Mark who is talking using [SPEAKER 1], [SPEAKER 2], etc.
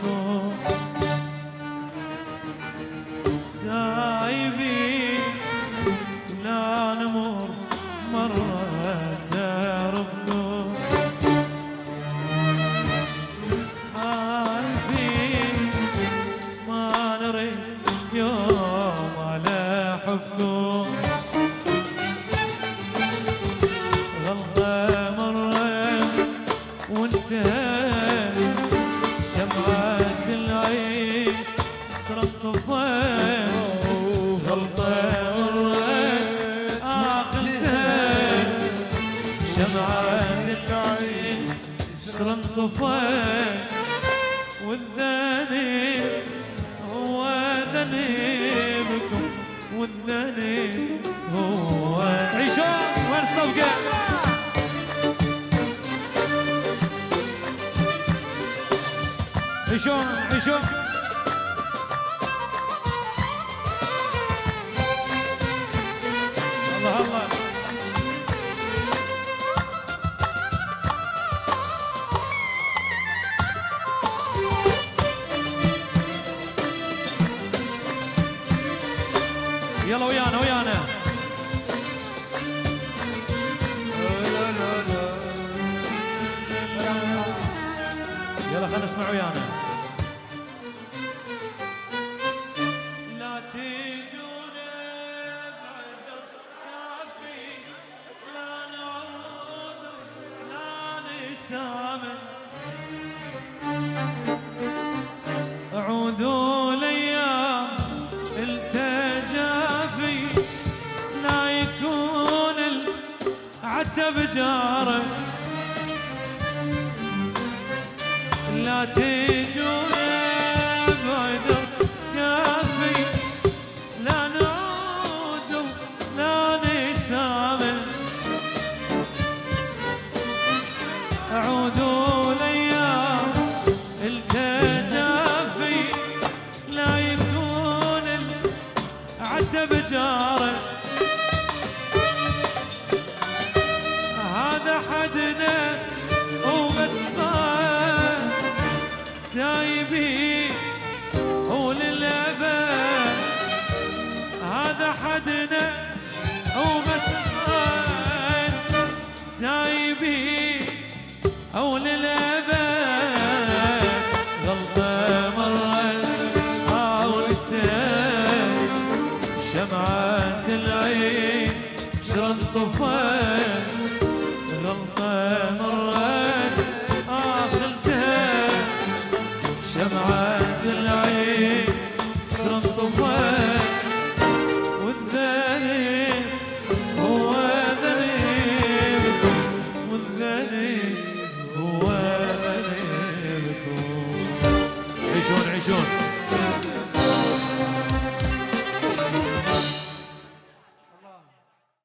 [SPEAKER 1] حبكم تايبين لا نمر مرة دربكم عارفين ما نريد يوم على حبكم غلطة مرة وانتهى شمعة العيش صرت الضيم غلطة مرة عاقلتها شمعة العيش صرت الضيم والذنب هو ذنبكم والذنب هو عيشون وين الصفقة عيشون عيشون الله الله يلا ويانا ويانا يلا خلينا نسمع ويانا لا تجون بعذر كافي لا نعود لا نسامح عودوا الايام التجافي لا يكون العتب جاره لا تجون بعذر كافي لا نعود لا نسامح عودوا الايام التجافي لا يكون العتب جاره هذا حدنا ومسماه تايبين وللأبد هذا حدنا ومسماه تايبين وللأبد